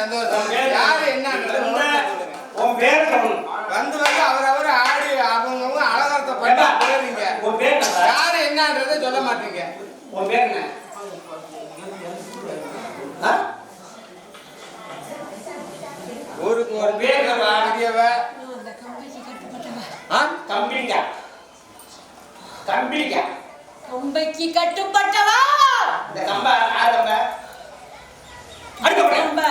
சந்தோஷம். யாரு என்ன உன் பேர் வந்து அவரவர் ஆடி அவங்க அலங்காரத்தை பண்ணி போறீங்க. உன் பேர் யாரு என்னன்றதை சொல்ல மாட்டீங்க. உன் பேர் என்ன? ஊருக்கு ஒரு பேர் பெரியவ கம்பிளிக்கா கம்பிளிக்கா கம்பைக்கு கட்டுப்பட்டவா. இந்த கம்ப ஆரம்ப அடுக்க கம்ப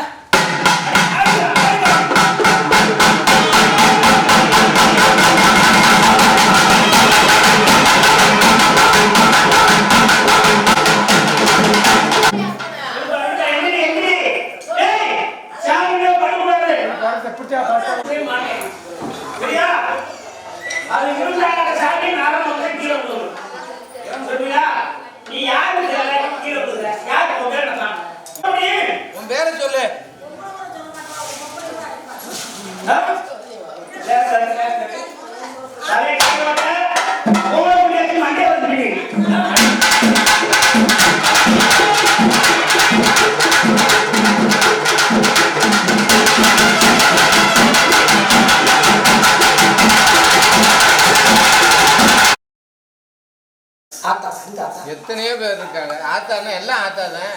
எத்தனையோ பேர் இருக்காங்க. ஆத்தானா எல்லாம் ஆத்தாதான்.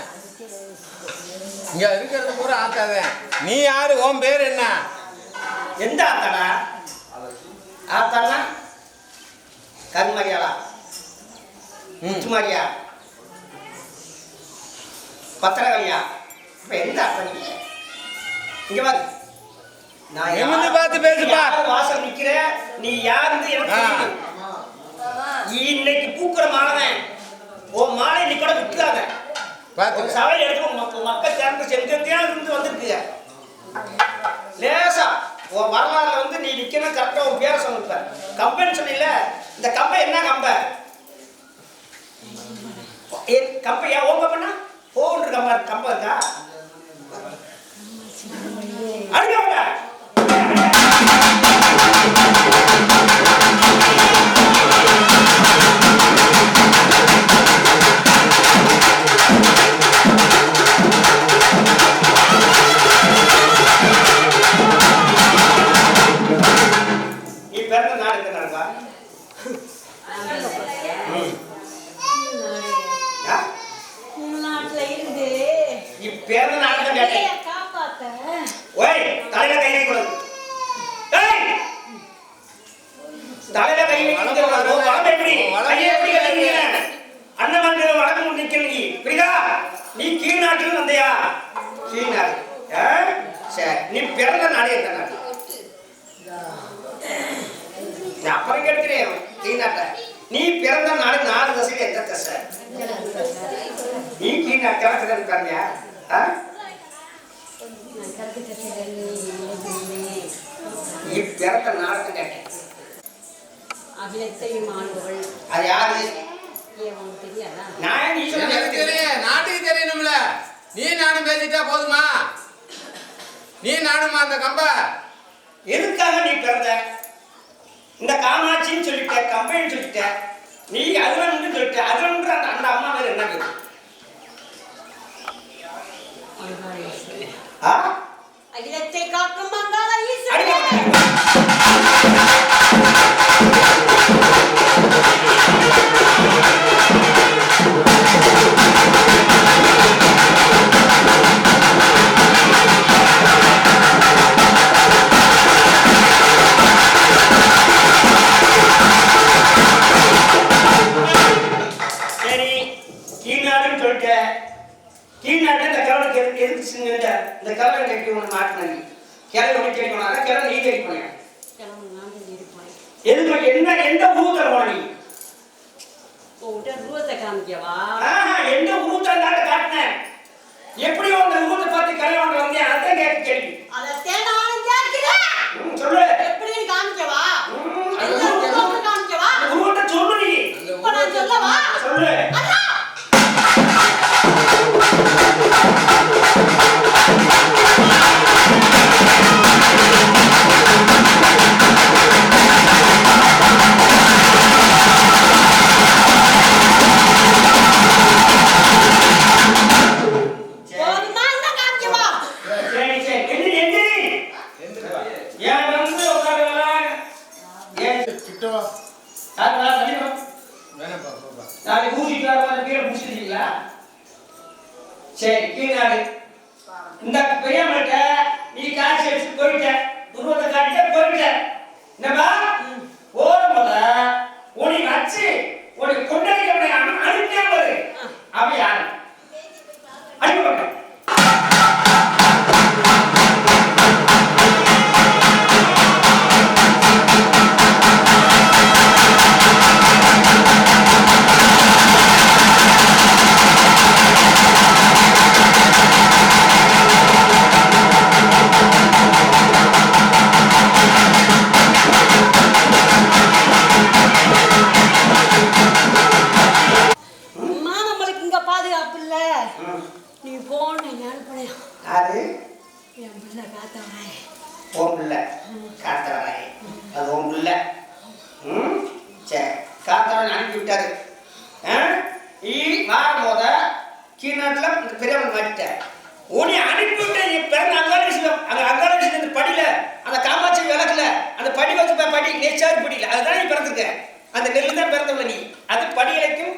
இங்க இருக்கிறது பூரா ஆத்தாதான். நீ யாரு? உன் பேர் என்ன? எந்த ஆத்தாடா? ஆத்தானா கருமாரியாளா முச்சுமாரியா பத்திரகாளியா? இப்ப எந்த ஆத்தா? நீ இங்க பாரு, நான் நிமிர்ந்து பார்த்து பேசுப்பா. வாசல் நிக்கிற நீ யாருன்னு எனக்கு இன்னைக்கு பூக்குற மாலைதான். உன் மாலை இன்னைக்கு கூட விட்டுறாங்க. சபை எடுத்து மக்கள் சேர்ந்து செஞ்சா இருந்து வந்திருக்குங்க. லேசா உன் வரலாறுல வந்து நீ நிக்கணும். கரெக்டா உன் பேரை சொல்லிருப்ப. கம்பெனி சொன்ன இந்த கம்பை என்ன கம்பை? கம்பை ஏன் ஓங்க பண்ணா போன்ற கம்பை இருக்கா? அடுக்க நீ கீழ்நாட்டில் வந்தையா? கீழ்நாடு. சரி, நீ பிறந்த நாடு எந்த நாடு? அப்புறம் கேட்கிறேன். கீழ்நாட்டை நீ பிறந்த நாடு 4 தசையில் எந்த தசை? நீ கீழ்நாட்டு கிழக்கு இருக்காங்க. நீ பிறந்த நாடு கேட்டேன். அது யாரு? நாட்டுக்கு தெரியணும்ல. நீ நானும் பேசிட்டா போதுமா? நீ நானுமா அந்த கம்ப எதுக்காக நீ பிறந்த? இந்த காமாட்சின்னு சொல்லிட்ட, கம்பைன்னு சொல்லிட்ட, நீ அதுல சொல்லிட்ட. அதுல அந்த அம்மா பேர் என்ன பேரு? அகிலத்தை காக்கும் மங்காள இந்த கல்லை கட்டி ஒன்று மாட்டினி கிளை ஒன்று கேட்கணும். கிளை நீ கேட்கணும். எதுக்கு என்ன எந்த ஊத்துல போனி? எந்த ஊத்துல நாட்ட காட்டின? எப்படி அந்த ஊத்தை பார்த்து கல்லை வாங்க வந்தேன்? அதான் கேட்க கேள்வி. சொல்லு. எப்படி காமிக்கவா? ஊட்ட சொல்லு. நீ சொல்லவா? சொல்லு. போதுமா? இந்த பெரியம்மாட்ட நீ காசு எடுத்து போயிட்ட உருவத்தை காட்டிட்டு போயிட்ட என்னப்பா ஓடும்போது உனி வச்சு உனக்கு கொண்டாடி அனுப்பியா போது அவன் யாரு அனுப்ப நீ போன ஞாபகம் அது என் பிள்ளை காத்தவராய் ஓம் பிள்ளை காத்தவராய் அது ஓம் பிள்ளை சரி காத்தவன் அனுப்பி விட்டாரு வாரம் போத கீழ்நாட்டில் பெரியவன் மாட்டார் உன்னை அனுப்பி விட்ட நீ பிறந்த அங்காள விஷயம் அங்கே அங்காள விஷயம் அந்த படியில அந்த காமாட்சி விளக்குல அந்த படி வச்சு படி நெச்சாறு படியில அதுதான் நீ பிறந்திருக்க அந்த நெல்லு தான் பிறந்தவள நீ அது படியிலைக்கும்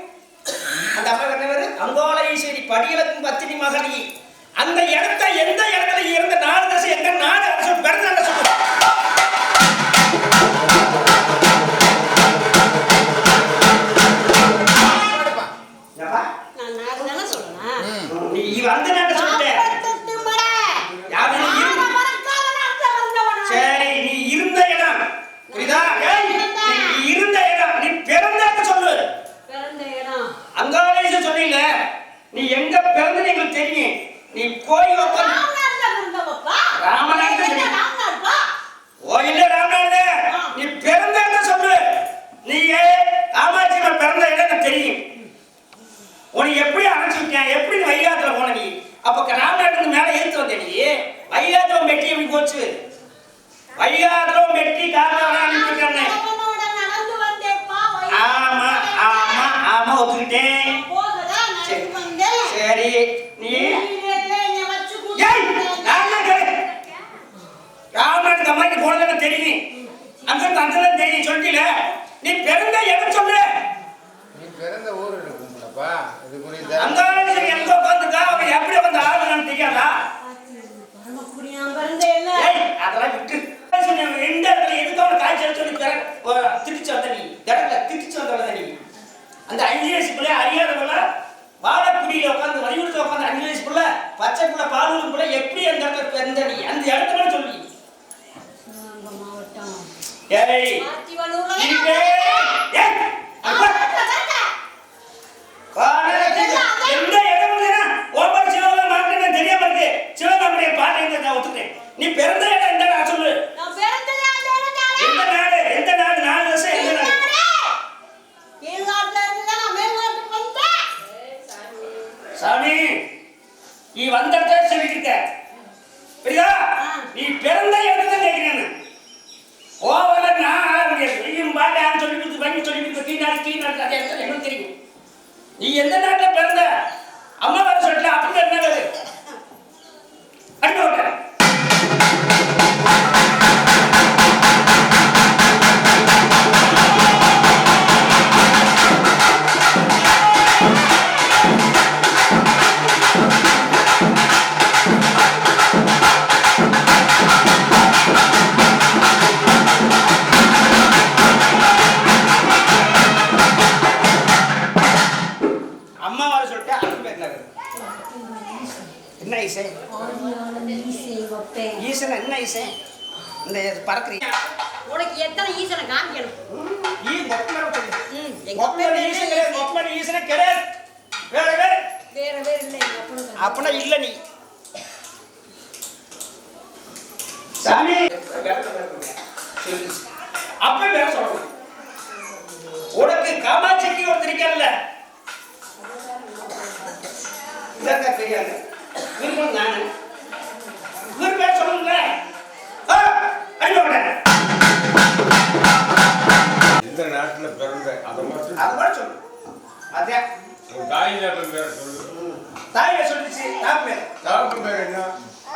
அந்த அம்மா என்னவர் அங்காள ஈஸ்வரி படியிலக்கும் பத்தினி மகனி அந்த இடத்த எந்த இடத்துல இருந்த நாடு தசை எங்க நாடு அரசு பிறந்த சொல்லு நீ வந்த நாட்டை சொல்லிட்டேன் சரி நீ இருந்த இடம் புரியுதா நீ இருந்த இடம் நீ பிறந்த சொல்லு அங்காளேச சொன்னீங்க நீ எங்க பிறந்த எங்களுக்கு தெரியும் நீ போய் ராமநாடு நீ பிறந்த இடம் சொல்லு நீ காமாட்சி பிறந்த இடம் தெரியும் உனக்கு எப்படி அணைச்சிருக்கேன் எப்படி வைகாத்துல போன நீ அப்ப ராமநாட்டுக்கு மேல ஏத்து வந்த நீ வைகாத்திரம் வெட்டி எப்படி போச்சு வைகாத்திரம் வெட்டி காரணம் அனுப்பிட்டானே ஆமா ஆமா ஆமா ஒத்துக்கிட்டேன் சரி நீ ராமநாட்டுக்கு அம்மாக்கு போனதுன்னு தெரியும் அங்க அந்த தெரியும் சொல்லில நீ பிறந்த இடம் சொல்லு நீ பிறந்த ஊர் இருக்கும்லப்பா இது குறித்து அங்க எங்க உட்காந்துக்கா அவன் எப்படி வந்து ஆளுங்கன்னு தெரியாதா அதெல்லாம் விட்டு எந்த இடத்துல எதுக்காக காய்ச்சல் சொல்லி திட்டிச்சு வந்த நீ இடத்துல திட்டிச்சு வந்த நீ அந்த 5 வயசுக்குள்ள அறியாதவங்கள வாழக்குடியில உட்காந்து வலியுறுத்த உட்காந்து 5 வயசுக்குள்ள பச்சைக்குள்ள பாலூருக்குள்ள எப்படி அந்த இடத்துல பிறந்த நீ அந்த இடத்துல சொல்லி எந்த இடம் ஓபர் சிவகங்கை மாவட்டம் தெரியாம இருக்கு சிவகங்கை பாட்டு ஒத்துக்கிறேன் நீ பிறந்த இடம் எந்த நான் சொல்லு எந்த நாடு 4 வருஷம் எந்த நாடு சாமி நீ வந்த இடத்த சொல்லிட்டு இருக்க புரியுதா நீ பிறந்த இடத்த கேட்கிறேன் ஓவர நான் நீயும் பாட்டான்னு சொல்லி கொடுத்து பண்ணி சொல்லி கொடுத்து கீழ்நாடு அதே இடத்துல எனக்கு தெரியும் நீ எந்த நாட்டில் பிறந்த அம்மா வர சொல்லிட்டு அப்படி என்ன அனுப்ப என்ன இசை ஈசன் என்ன இசை இந்த பறக்குறீங்க உனக்கு எத்தனை ஈசனை காமிக்கணும் ஈசனை கிடையாது வேற வேற இல்லை அப்படின்னா இல்ல நீ சாமி அப்ப வேற சொல்லணும் உனக்கு காமாட்சிக்கு ஒருத்தர் இருக்கார்ல தெரியாது நானு இவர் பேர் சொல்லுங்க இந்த நாட்டுல பிறந்த அதை மட்டும் சொல்லு அதே தாயில பேர் சொல்லு தாயில சொல்லிச்சு தாப்பு பேர் என்ன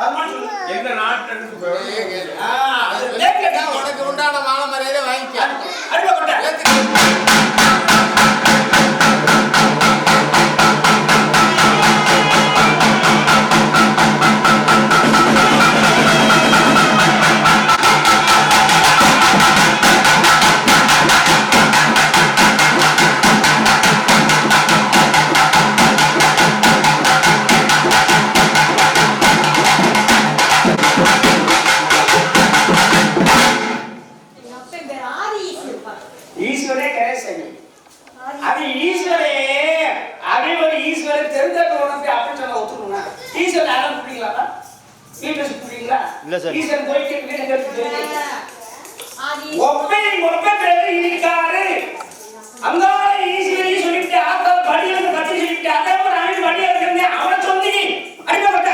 அது மட்டும் சொல்லு எந்த நாட்டுக்கு உனக்கு உண்டான மான மரியாதை வாங்கிக்க அடிமை கொண்ட சுத்துறீங்களா? வீட்டை சுத்துறீங்களா? இல்ல சார். ஈசன் போயிட்டு வீட்டை கட்டி ஆதி ஒப்பை பேரு இருக்காரு. அங்கால ஈஸ்வரி சொல்லிட்டு ஆத்தா படியில கட்டி சொல்லிட்டு அதே மாதிரி அவன் படியில இருந்தேன் அவனை சொல்லி அடிக்கப்பட்ட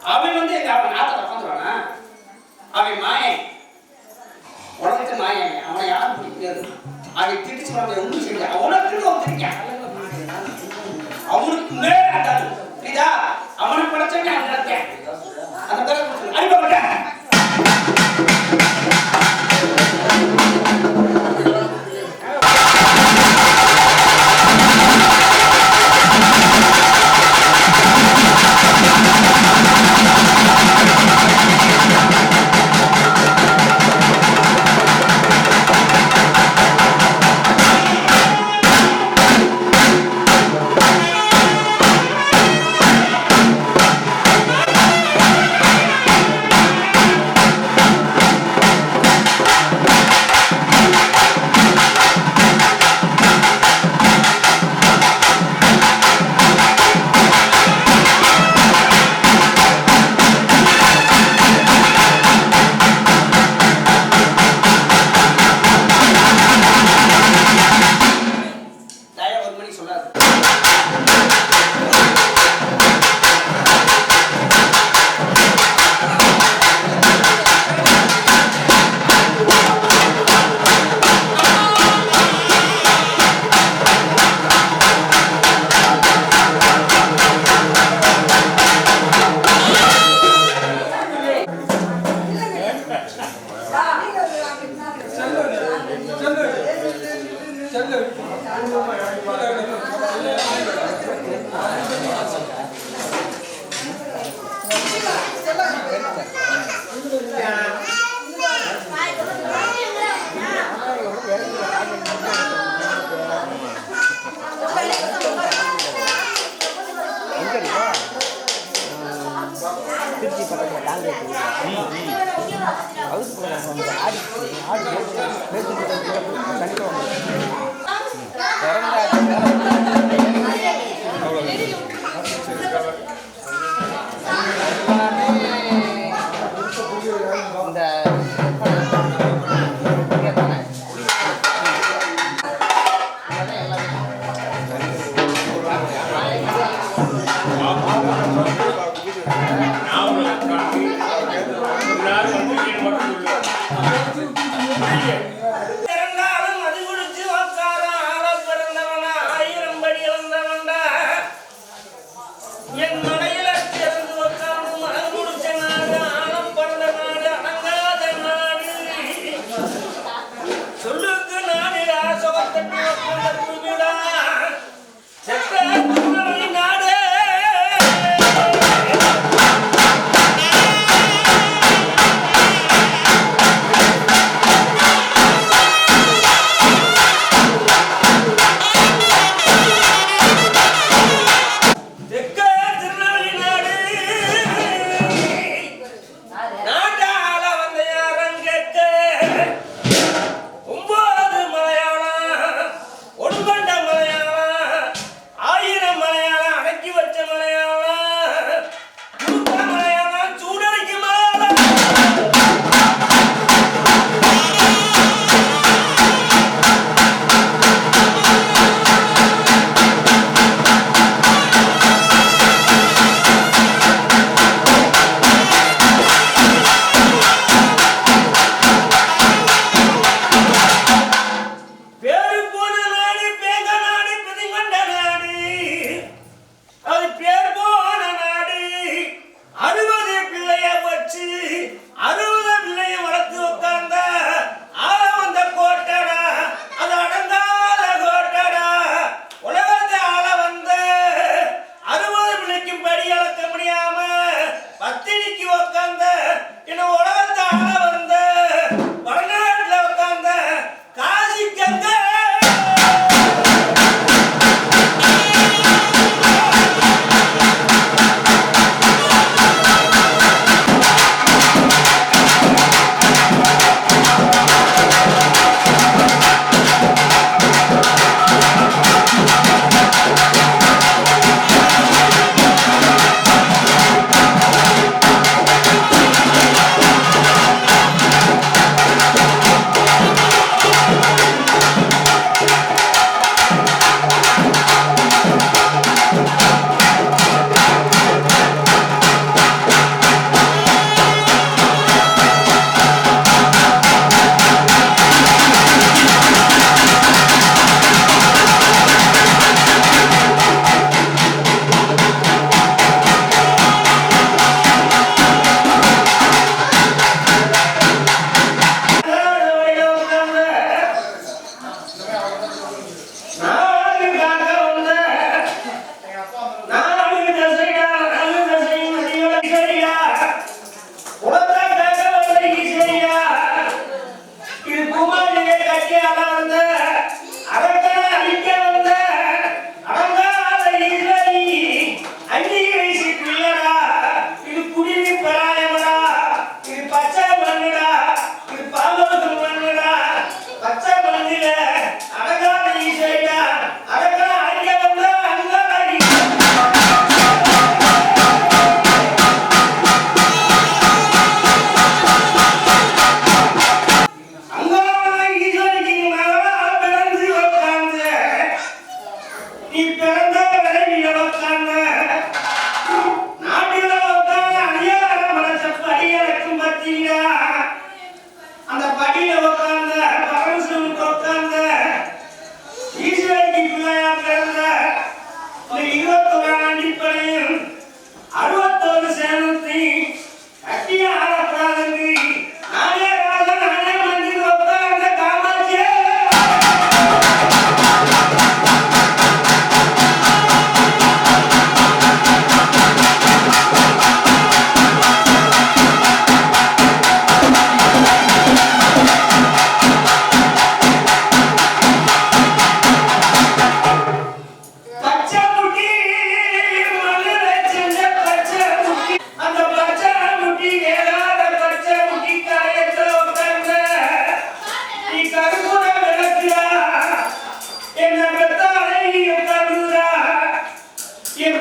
அவன் வந்து அவன் நாட்டை உட்காந்துருவானா அவன் மாயன் உனக்கு மாயன் அவனை யாரும் பிடிக்காது அவன் திடிச்சு அவனை ஒன்றும் செய்ய அவனுக்கு வந்துருக்கான் அவனுக்கு மேலாட்டாது இதா அவனை படைச்சவனே அவன் நடத்தேன் அந்த பேரை அனுப்பப்பட்டேன்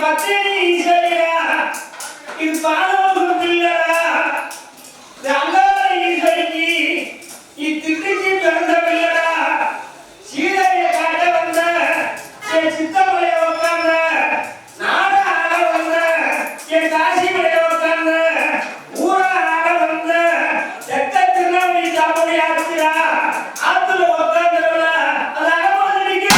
பத்தினி ஈஸ்வரியா இது பாலோகம் பிள்ளடா அங்காள ஈஸ்வரிக்கு இத்திட்டுக்கு பிறந்த பிள்ளடா சீதையை காட்ட வந்த என் சித்தமலைய உட்கார்ந்த நாட ஆட வந்த என் காசி மலைய உட்கார்ந்த ஊர ஆட வந்த எக்க திருநாவளி சாப்பிடி ஆச்சுடா ஆத்துல உட்கார்ந்தவள அது அகமதிக்கு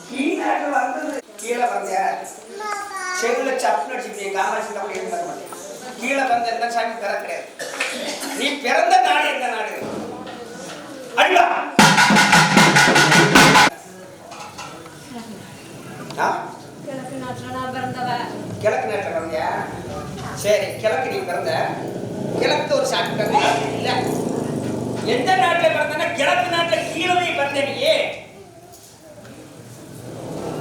கீழாட்டு வந்தது கீழே வந்த செவில சப்புன்னு அடிச்சுட்டு காமாட்சி அப்படி இருக்க மாட்டேன். கீழே வந்த எந்த சாமி பெற கிடையாது. நீ பிறந்த நாடு எந்த நாடு? அடிவா கிழக்கு நாட்டுல நான் பிறந்தவ. கிழக்கு நாட்டில் பிறந்தியா? சரி, கிழக்கு நீ பிறந்த கிழக்கு ஒரு சாமி பிறந்த இல்ல. எந்த நாட்டில் பிறந்தனா கிழக்கு நாட்டில் கீழே நீ பிறந்த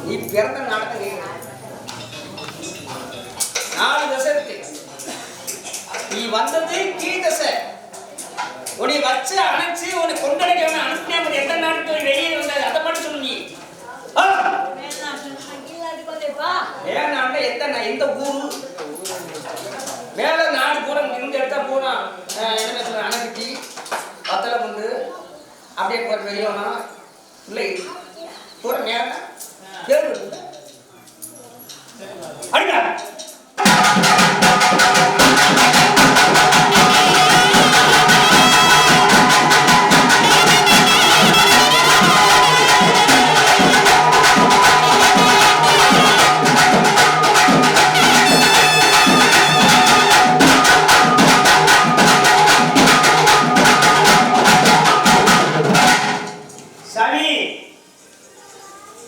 நீ பிறந்த நாட்டை 4 தசை இருக்கு. நீ வந்தது கீழ் தசை. உன்னை வச்சு அணைச்சு உன்னை கொண்டடைக்க அனுப்பினேன். எந்த நாட்டு வெளியே வந்தது அதை மட்டும் சொல்லு நீ. எந்த ஊரு மேல நாடு பூரா இருந்து எடுத்தா போனா என்ன சொல்ற அணைக்கட்டி பத்தலை கொண்டு அப்படியே போற வெளியோனா இல்லை பூரா மேல கேடு அடிடா.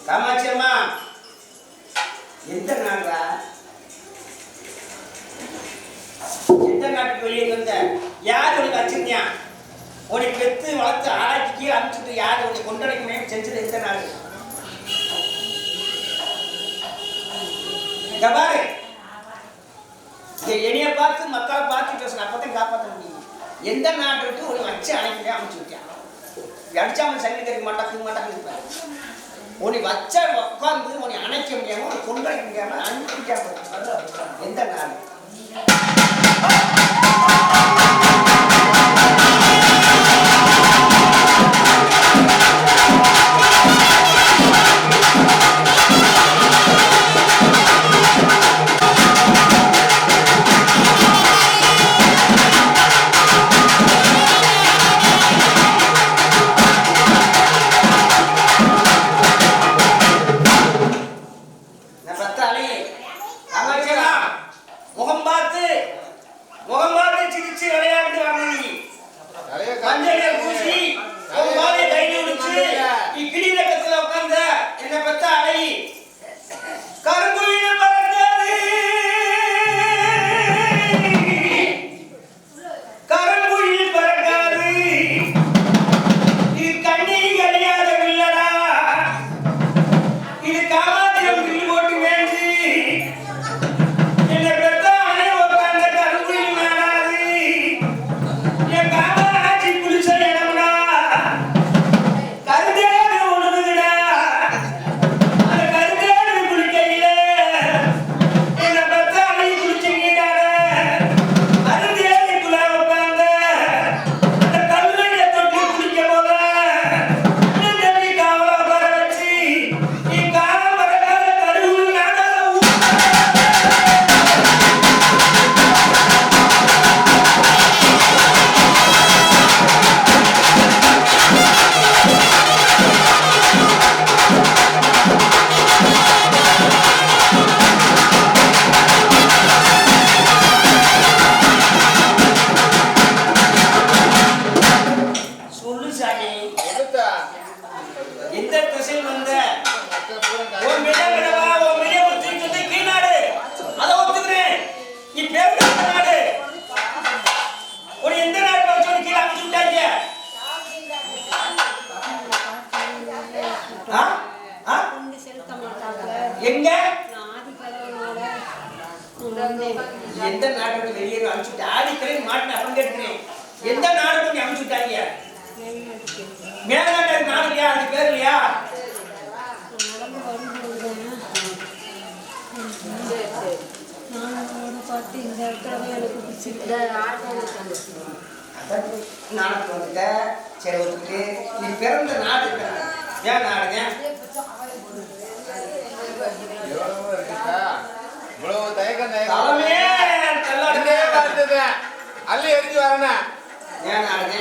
காமாட்சியம்மா எந்த நாடா? எந்த நாட்டுக்கு வெளியே வந்த? யார் உனக்கு வச்சிருந்தியா? உன்னை பெத்து வளர்த்து ஆராய்ச்சி கீழே அனுப்பிச்சுட்டு யார் உன்னை கொண்டடைக்கணுமே செஞ்சது எந்த நாடு? பாரு, என்னைய பார்த்து மக்களை பார்த்து பேசுன அப்பதான் காப்பாற்ற முடியும். எந்த நாட்டை விட்டு உன்னை வச்சு அணைக்கவே அமைச்சு விட்டான். அடிச்சாமல் சங்கி தெரிவிக்க மாட்டாங்க மாட்டாங்க இருப்பாரு. உன்னை வச்ச உட்காந்து உன்னை அணைக்க முடியாம உன்னை கொண்டாட முடியாம அனுப்பிக்காம எந்த நாடு? எங்க எந்த நாட்டுக்கு வெளியே அனுப்பிச்சுட்டு ஆடிக்கிறே மாட்டின அப்படி கேட்கிறேன். எந்த நாடுக்கு நீ அனுப்பிச்சுட்டாங்க? மேல்நாட்டு நாடு இல்லையா? அது பேர் இல்லையா? நானுக்கு வந்துட்ட சரி ஒத்துக்கிட்டு நீ பிறந்த நாடு ஏன் நாடுங்க அள்ளி எரிஞ்சு வரணும் ஏன் நாடுங்க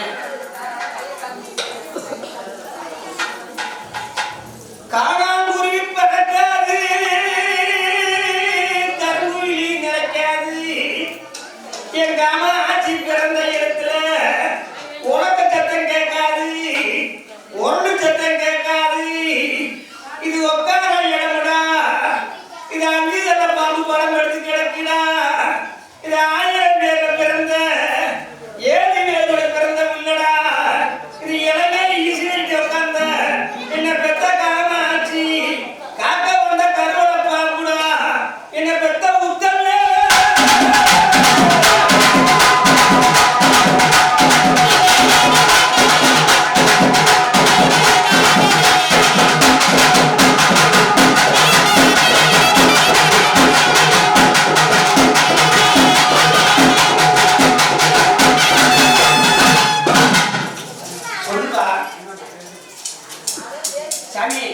சாமி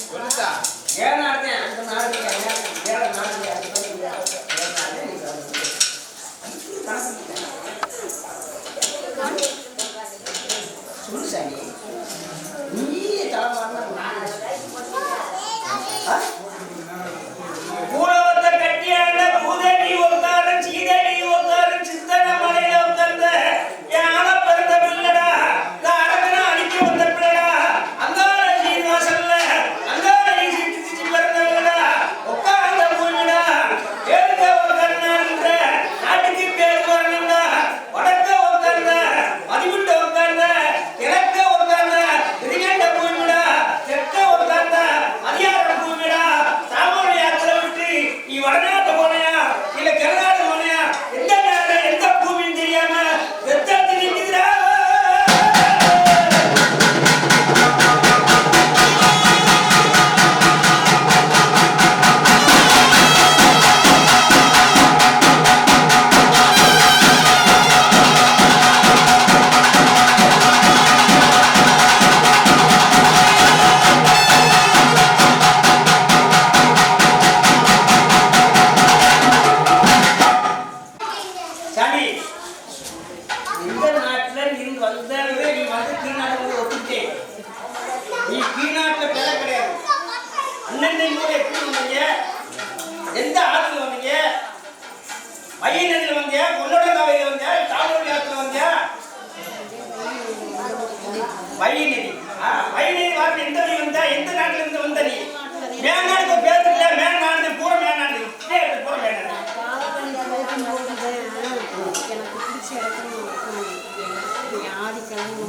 சொல்லுடா. ஏன் நாடுதேன் அந்த நாடு ஏழை நாடு சொல்லு சாமி நீ பூரவத்தை கட்டியாண்ட பூதேவி ஒருத்தாரன் சீதேவி ஒருத்தாரன் சித்தன மலையில உட்கார்ந்த என் ஆள பிறந்த பிள்ளடா நான் அடக்கனா அடிக்க வந்த பிள்ளடா அங்காள சீனிவாசல்ல அங்காள சித்தி பிறந்தவங்கடா உட்கார்ந்த பூமிடா ஏழுக்க உட்கார்ந்த நாட்டுக்கு பேர் வரணும்டா வடக்க உட்கார்ந்த மதிமுட்ட உட்கார்ந்த கிழக்க உட்கார்ந்த திருகண்ட பூமிடா தெற்க உட்கார்ந்த அதிகார பூமிடா சாமானிய யாத்திரை விட்டு நீ வடநாட்டு போனையா இல்ல கர்நாடக போனையா எந்த நாடு எந்த பூமின்னு தெரியாம வெத்தத்து நிற்கிறா சாமி இந்த நாட்டுல இருந்து வந்தவங்க நீ வந்து கீழ்நாட்டுல ஒத்துக்கிட்டேன் நீ கீழ்நாட்டுல பிள்ளை கிடையாது அண்ணன் கூட எப்படி வந்தீங்க எந்த ஆத்துல வந்தீங்க மைய நதியில வந்தியா கொள்ளோட காவையில வந்தியா காவலூர் ஆத்துல வந்தியா மைய நதி மைய நதி வார்த்தை எந்த நதி வந்தா எந்த நாட்டுல இருந்து வந்த நீ மேல்நாடு பேர் இல்ல மேல்நாடு பூரா மேல்நாடு பூரா மேல்நாடு எனக்கு பிடிச்ச இடத்துல ஆதிக்கிழமை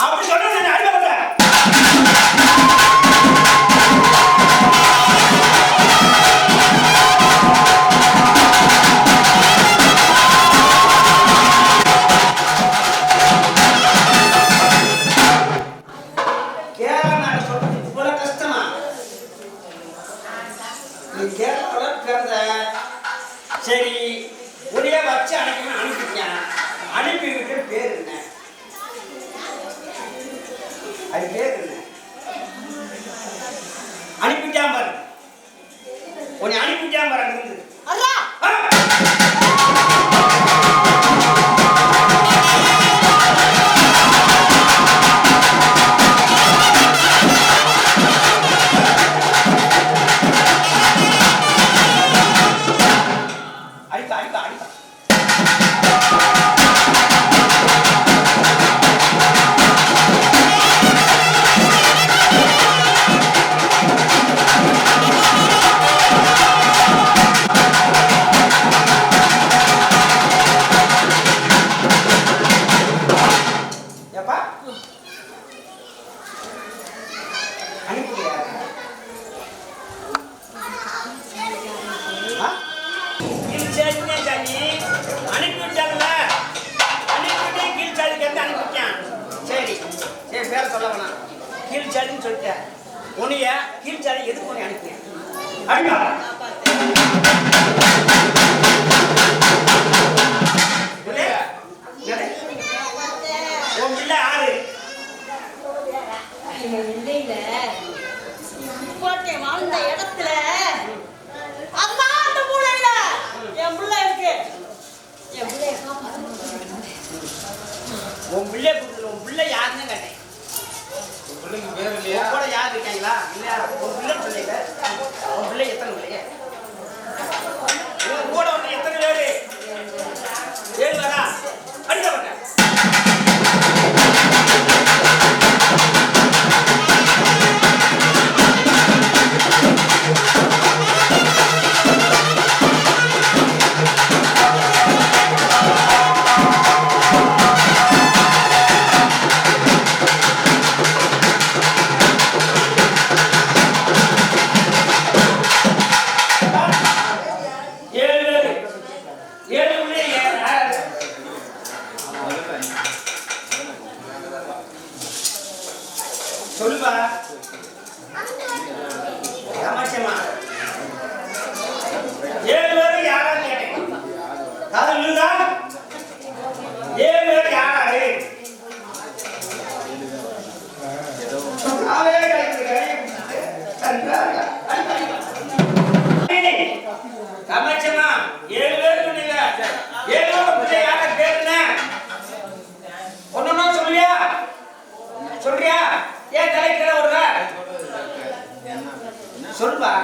அப்படி சொல்றது நான் அடிபட்டேன் கேரளா சொல்றது இவ்வளவு கஷ்டமா நீ கேரளால பிறந்த சரி ஒரே வச்சு அனுப்பணும் அனுப்பிட்டேன் அனுப்பி விட்டு பேர் என்ன அது பேர் என்ன அனுப்பிட்டான் பாரு உன்னை அனுப்பிட்டான் பாரு அங்கிருந்து அடிப்பா அடிப்பா அடிப்பா ஏப்பா அனுப்பியா அனுப்பிவிட்டாங்கல்ல அனுப்பிவிட்டு கீழ்ச்சாதிக்கு வந்து அனுப்பிவிட்டான் சரி சரி பேர் சொல்ல வேணாம் கீழ்ச்சாதின்னு சொல்லிட்டேன் உன்னைய கீழ்ச்சாதி எதுக்கு உன்னை அனுப்பினேன் அடிப்பா உன் பிள்ளை ஆறு இல்லையில போட்டேன் வாழ்ந்த இடத்துல அம்மா அந்த மூளையில என் பிள்ளை இருக்கு என் பிள்ளைய உன் பிள்ளை கொடுத்துல உன் பிள்ளை யாருன்னு கேட்டேன் உன் பிள்ளைக்கு பேர் இல்லையா? உன் கூட யார் இருக்காங்களா இல்ல உன் பிள்ளை சொன்னீங்க உன் பிள்ளை எத்தனை பிள்ளைங்க உன் கூட வந்து எத்தனை பேரு 7 பேரா அடிக்கப்பட்ட சொல்லுப்பா தமாஷமா 7 பேரும் யாரான்னு கேட்டேன் காதல் இருந்தா சொல்லுப்பா.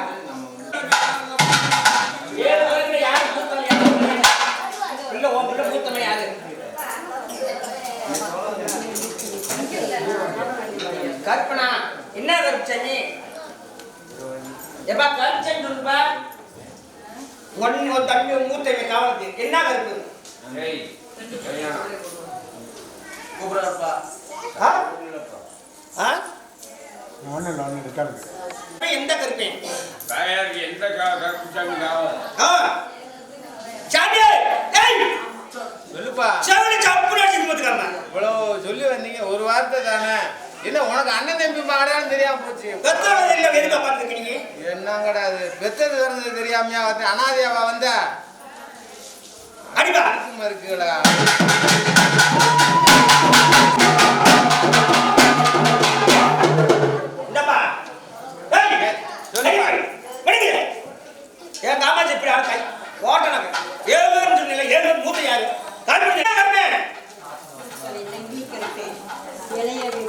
7 பேருக்கு யாரு மூத்தவன், யாரு மூத்தவன்? பிள்ளை உன் பிள்ளை மூத்தவன் யாரு? கற்பனா என்ன கருப்பி? எப்பா கருப்பி சொல்லுப்பா. ஒரு தம்பி மூத்தவன் காவலுக்கு என்ன கருப்பு? கூப்பிடுறப்பா. எந்த கருப்பேன்? எந்த கருப்பு சொல்லுப்பா. இவ்வளவு சொல்லி வந்தீங்க, ஒரு வார்த்தை தானே. இல்ல உனக்கு அண்ணன் தம்பி அடையாளம் தெரியாம போச்சு. என்னங்கடா அது பெத்தது வருது தெரியாமையா வந்து அனாதையாவா வந்த அடிப்பா இருக்குங்களா? என் காமாட்சி இப்படி ஆள் ஓட்டனாங்க 7 பேர் சொன்னீங்க. 7 பேர் மூத்த யாரு?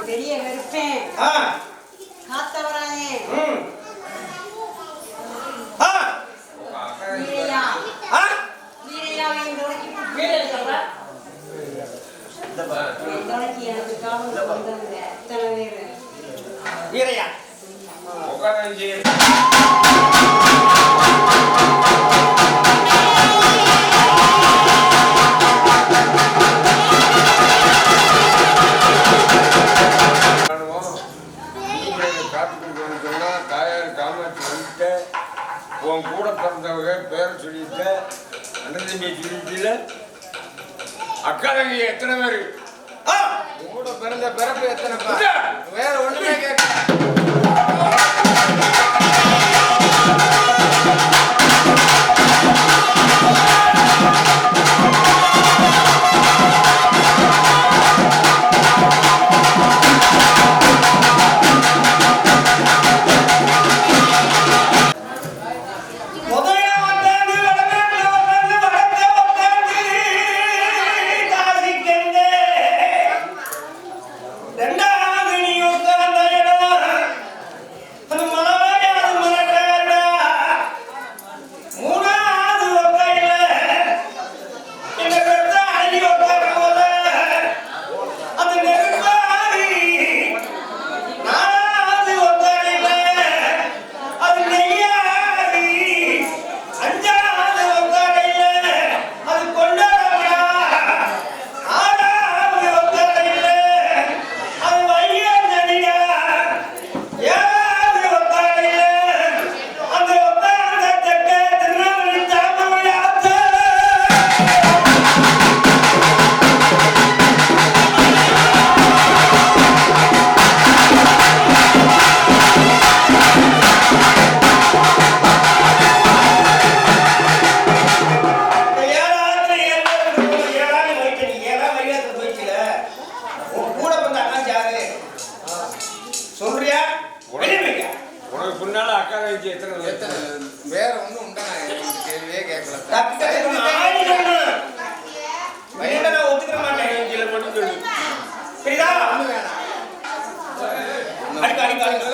பெரிய கருப்பேன் காத்தவராயே வீரையா வீரையாவையும் தொடக்கி எனக்கு காவல் வந்தவங்க எத்தனை பேர்? வீரையா உன் கூட பிறந்தவங்க பேரை சொல்லிட்டு அண்ணன் தம்பி சொல்லிட்டு அக்கா தங்கி எத்தனை பேர்? கூட பிறந்த பிறப்பு எத்தனைப்பா? வேற ஒண்ணுமே கேட்க. வேற ஒண்ணும் உண்டா? கேள்வியே கேட்கல. ஒத்துக்கிற மாட்டேன் மட்டும் சொல்லு. சரிதா? அடிக்க அடிக்க அடிக்க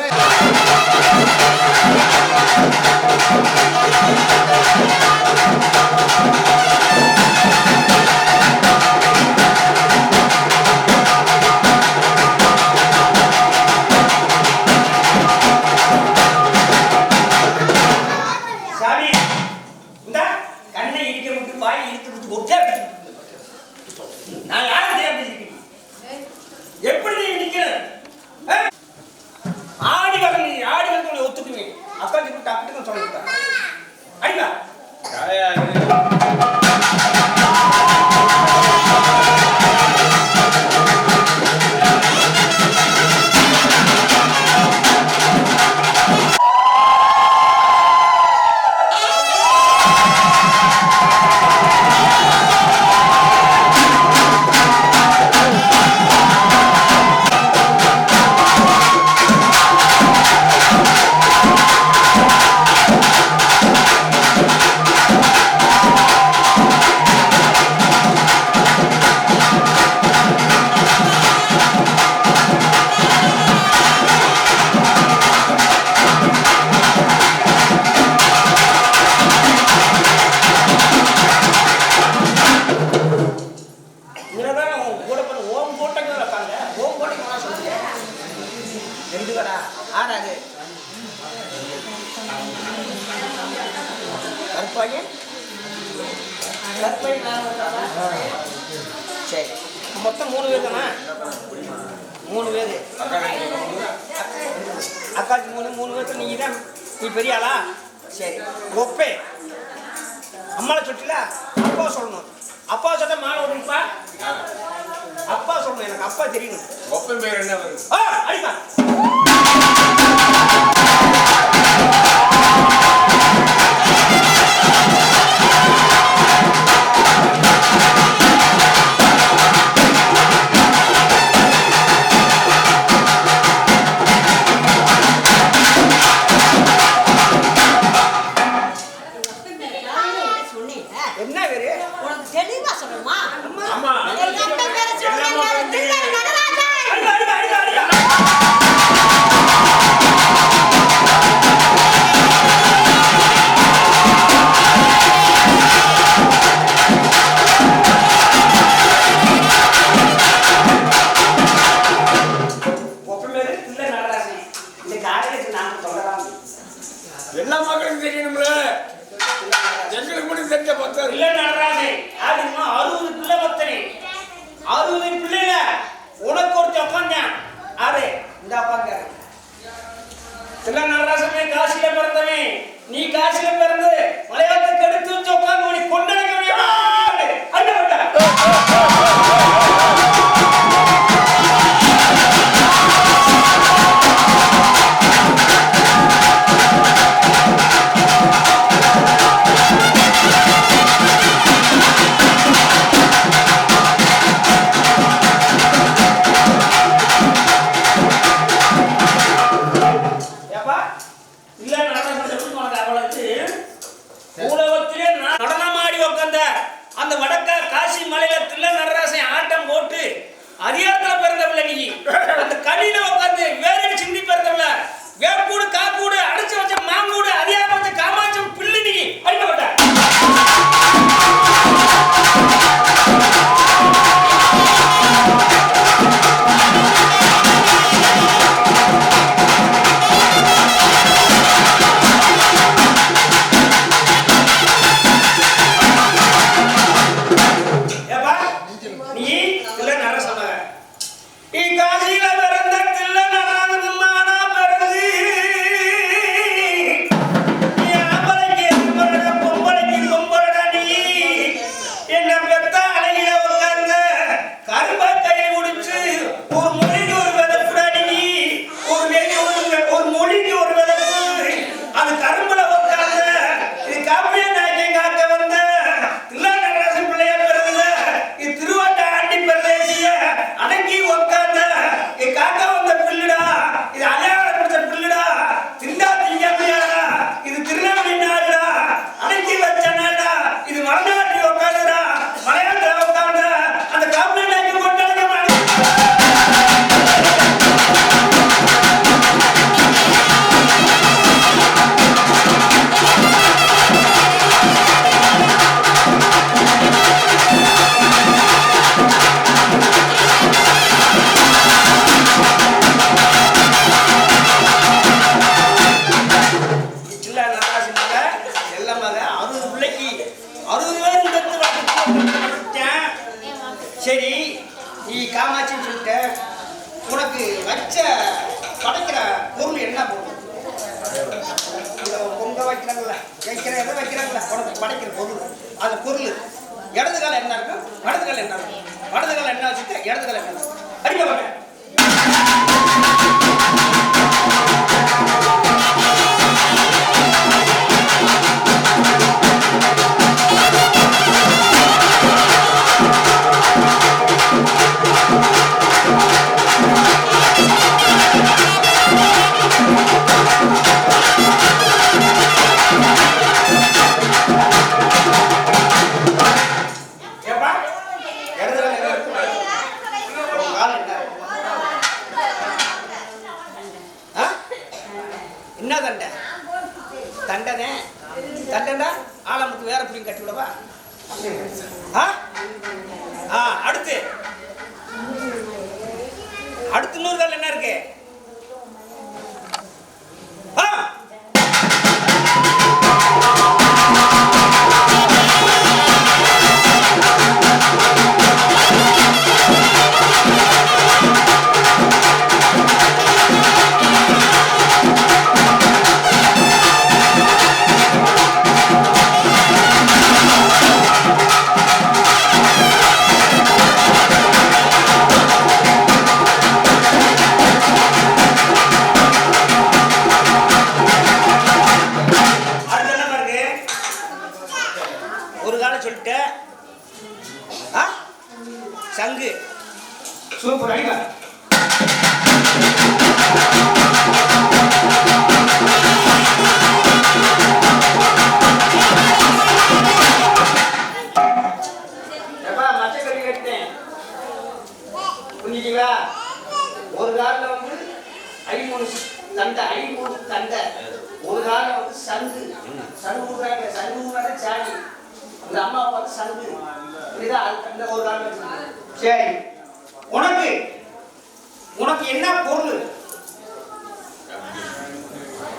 சரி மொத்தம் 3 பேர் தானே? 3 பேர். அக்காக்கு 3 பேர் நீங்க தான். நீ பெரிய ஆளா? சரி ஒப்பே அம்மாவை சொல்லிட்டல, அப்பா சொல்லணும். அப்பா சொன்ன மாலை விடுப்பா. அப்பா சொல்லணும், எனக்கு அப்பா தெரியணும். ஒப்பன் பேர் என்ன வருது? அடிப்பா. என்ன பேரு? உனக்கு தெளிவா சொல்லணுமா? ஆமா. எங்க அப்பா பேரை சொல்றேன். தில்லை நடராஜன். அடிப்பா. எல்லா மக்களுக்கும் தெரியணும்ல, எங்களுக்கு மட்டும் தெரிஞ்ச பத்தாரு. இல்ல நடராஜன், அது 60 பிள்ளை பத்தனே. 60 பிள்ளைல உனக்கு ஒருத்த உட்காந்தேன். ஆறு இந்த அப்பாங்க இல்ல நடராஜனே, காசில பிறந்தவே. நீ காசில பிறந்து மலையாளத்தை கெடுத்து வச்சு உட்காந்து உனக்கு கொண்டடைக்க முடியுமா? அந்த வடக்கா காசி மலையில தில்லை நடராசன் ஆட்டம் போட்டு அதிகாரத்துல பிறந்தவள நீ. அந்த கண்ணில உட்காந்து வேறு சிந்தி பிறந்தவள. வேப்பூடு காக்கூடு அடைச்சு வச்ச மாங்கூடு அதிகாரம் வச்ச காமாட்சம் பிள்ளை நீ. அடிக்கப்பட்ட சரி நீ காமாட்சின்னு சொல்லிட்ட. உனக்கு வச்ச படைக்கிற பொருள் என்ன பொருள்? பொங்க வைக்கிறாங்களா, வைக்கிற எதை வைக்கிறாங்களா, உனக்கு படைக்கிற பொருள். அது பொருள் இடது காலம் என்ன இருக்கும், வலது காலம் என்ன இருக்கும்? வலது காலம் என்ன வச்சுட்டு இடது காலம் என்ன அடிக்க மாட்டேன். என்ன தண்டை? தண்டனை தண்டனா ஆலமுக்கு வேற புடிங்க கட்டி விடவா? அடுத்து அடுத்து 100 கால் என்ன இருக்கு? சங்கு சூப்பர் அடிங்க. எப்பா மச்சக்கறி கட்டினேன் புரிஞ்சுட்டீங்களா? ஒரு காலில் வந்து ஐமூணு தண்டை, ஒரு காலில் வந்து சங்கு சங்கு சாணி, இந்த அம்மா பார்த்து சங்கு இதுதான் அந்த ஒரு காலில். சரி, உனக்கு என்ன பொருள்?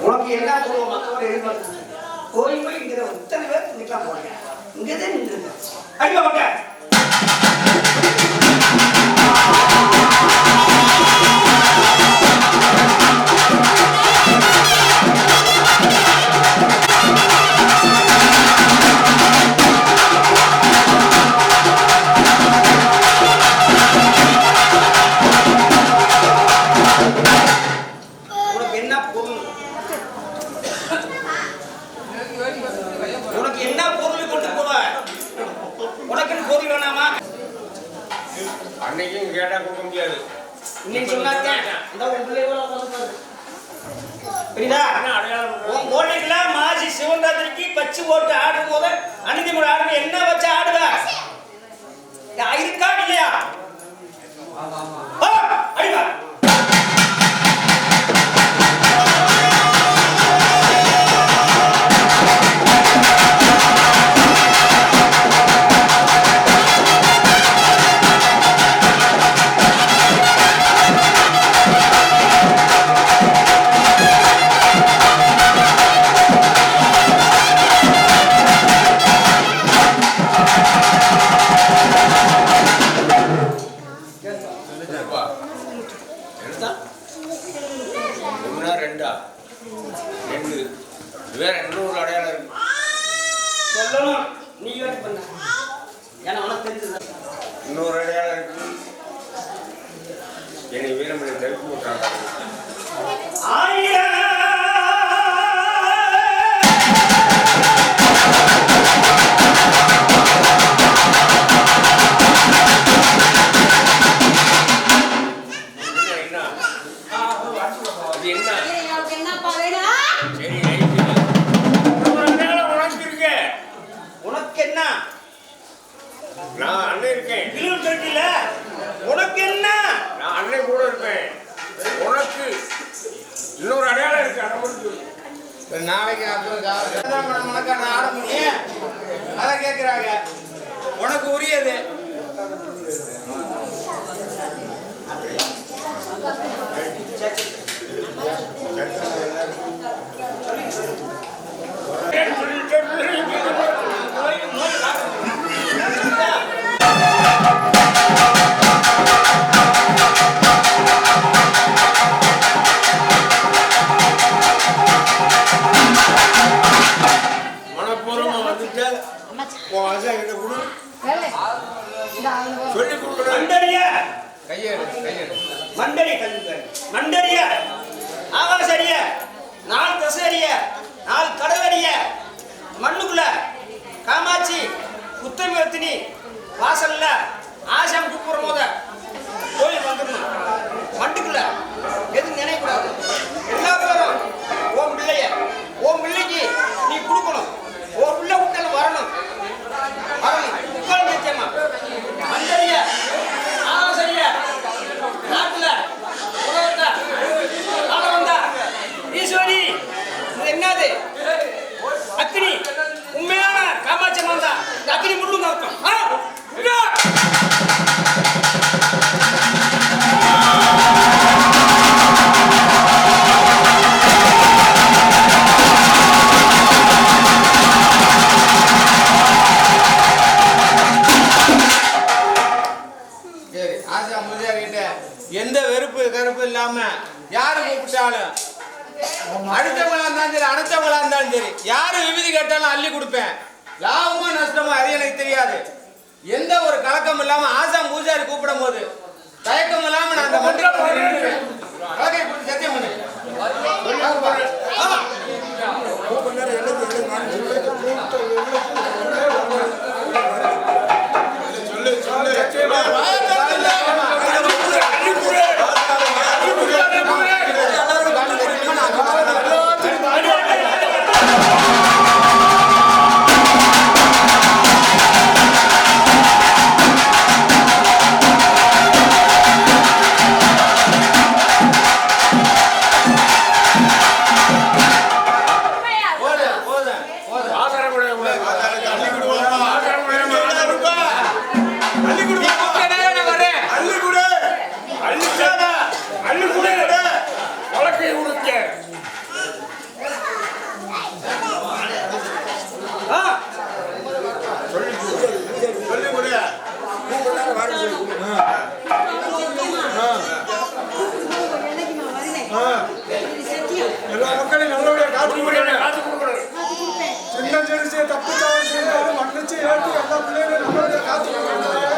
உனக்கு என்ன பொருள் மக்களோட எதிர்பார்த்து போய் இங்கிற இத்தனை பேர் நிற்காம போறீங்க, இங்கதான் நின்று அடிக்க மாட்டேன். அன்னைக்கும் கேட்டா கொடுக்க முடியாது. இன்னைக்கு சொன்னாங்க இந்த ஒரு பிள்ளையோட புரியுதா? உன் கோட்டைக்குலாம் மாசி சிவராத்திரிக்கு பச்சு போட்டு ஆடும் போது அன்னைக்கு கூட ஆடுறது என்ன வச்சு ஆடுவ? இருக்கா இல்லையா? அடிவா வேற இன்னொரு அடையாளம் இருக்கு சொல்லணும். நீ யோசி பண்ண ஏன்னா உனக்கு தெரிஞ்சது இன்னொரு அடையாளம் இருக்கு. என்னை வீரமணி தடுப்பு போட்டாங்க. உனக்கு என்ன? நான் அண்ணன் கூட இருப்பேன். உனக்கு இன்னொரு அடையாளம் இருக்கு. நாளைக்கு உனக்கான ஆட முடியும் அதை கேட்கிறாங்க. உனக்கு உரியது மண்டறிய ஆகாசறிய 4 தசையறிய 4 கடலறிய மண்ணுக்குள்ள காமாட்சி உத்தமவர்த்தினி வாசல்ல ஆசாம் கூப்பிடுற போத கோயில் வந்துடணும். மண்டுக்குள்ள எதுவும் நினைக்கூடாது. எல்லா பேரும் உன் பிள்ளைக்கு நீ கொடுக்கணும். உன் பிள்ளை விட்டாலும் வரணும். நிச்சயமா மண்டறிய ஆகாசறிய நாட்டுல ஈஸ்வரி என்னது அக்னி உண்மையான காமாட்சி மாந்தா. இந்த அக்னி முள்ளுங்க இருக்கும். எந்த வெறுப்பு கருப்பு இல்லாம யாரு கூப்பிட்டாலும் அடுத்தவங்களா இருந்தாலும் சரி அனைத்தவங்களா இருந்தாலும் சரி யாரு விபதி கேட்டாலும் அள்ளி கொடுப்பேன். லாபமோ நஷ்டமோ அது எனக்கு தெரியாது. எந்த ஒரு கலக்கம் இல்லாம ஆசாம் பூஜாரி கூப்பிடும் போது தயக்கம் இல்லாம நான் அந்த மந்திரம் சத்தியம் பண்ணு. சொல்லு வேணும். என்னைக்கு நான் வரேன். இது சத்தியம். எல்லா மக்களையும் நல்லபடியா காத்து கொடுக்கணும். காத்து கொடுக்கணும். காத்து கொடுப்பேன். சின்ன சிறுசு தப்பு தவறு செஞ்சாலும் மன்னிச்சு ஏற்று எல்லா பிள்ளைகளும் நல்லபடியா காத்து கொடுக்கணும்.